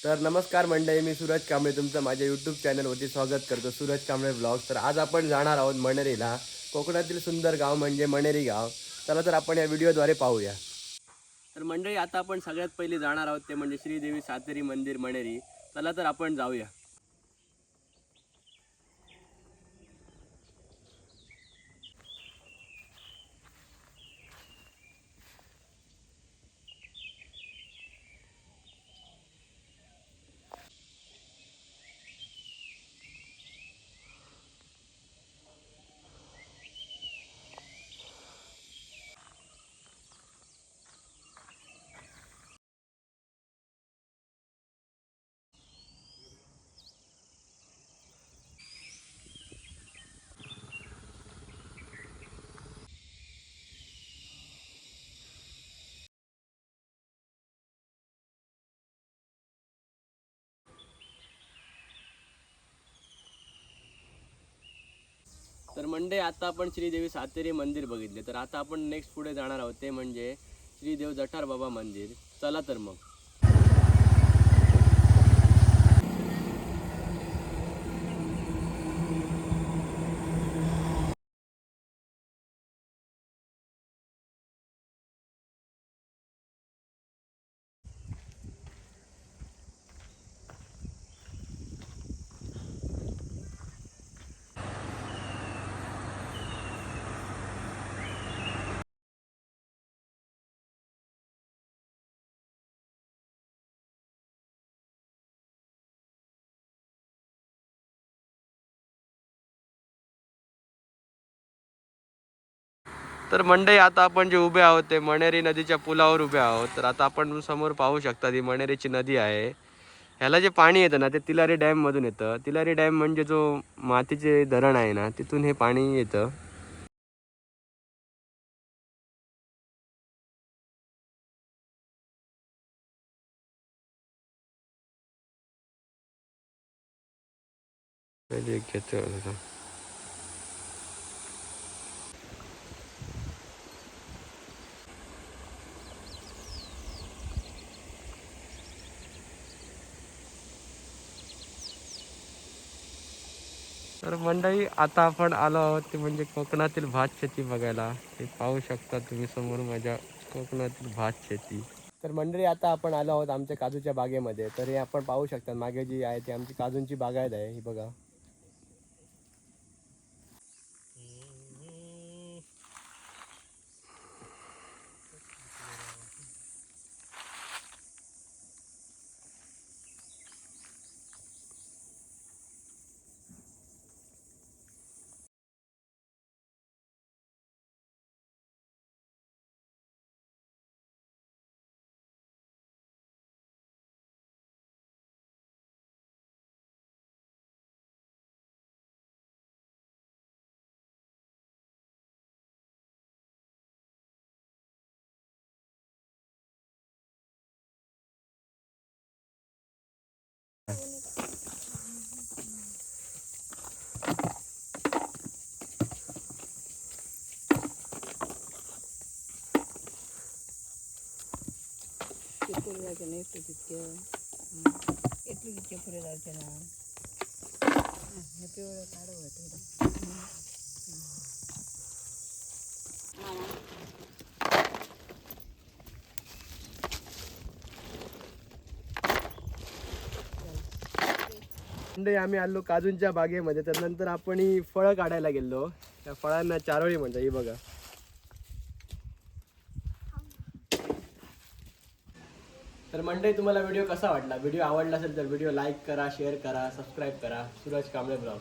तर नमस्कार मंडळी, मी सूरज कांबळे तुमचं माझ्या यूट्यूब चॅनलवरती स्वागत करतो, सूरज कांबळे ब्लॉग. तर आज आपण जाणार आहोत मणेरीला. कोकणातील सुंदर गाव म्हणजे मणेरी गाव. चला तर आपण या व्हिडिओद्वारे पाहूया. तर मंडळी, आता आपण सगळ्यात पहिले जाणार आहोत ते म्हणजे श्रीदेवी सातेरी मंदिर मणेरी. चला तर आपण जाऊया. तर मंडळी, आता आपण श्रीदेवी सातेरी मंदिर बघितले. तर आता आपण नेक्स्ट पुढे जाणार आहोत ते म्हणजे श्रीदेव जठार बाबा मंदिर. चला तर मग. तर मंडई, आता आपण जे उभे आहोत ते मणेरी नदीच्या पुलावर उभे आहोत. तर आता आपण समोर पाहू शकता ही मणेरीची नदी आहे. ह्याला जे पाणी येतं ना ते तिलारी डॅम मधून येतं. तिलारी डॅम म्हणजे जो मातीचे धरण आहे ना, तिथून हे पाणी येतं. तर मंडळी, आता आपण आलो आहोत ते म्हणजे कोकणातील भात शेती बघायला. ते पाहू शकता तुम्ही समोर माझ्या कोकणातील भात शेती. तर मंडळी, आता आपण आलो आहोत आमच्या काजूच्या बागेमध्ये. तर हे आपण पाहू शकता मागे जी आहे ती आमची काजूंची बागायत आहे, ही बघा. पुरे जायचे ना एकटं तितकं એટલું तितके पुरे जायचे ना हे पिवळं काढं होतं. मंडळी, आम्ही आलो काजूंच्या बागेमध्ये. तर नंतर आपण ही फळं काढायला गेलो. त्या फळांना चारोळी म्हणतात, ही बघा. तर मंडळी, तुम्हाला व्हिडिओ कसा वाटला? व्हिडिओ आवडला असेल तर व्हिडिओ लाईक करा, शेअर करा, सबस्क्राईब करा. सूरज कांबळे ब्लॉग.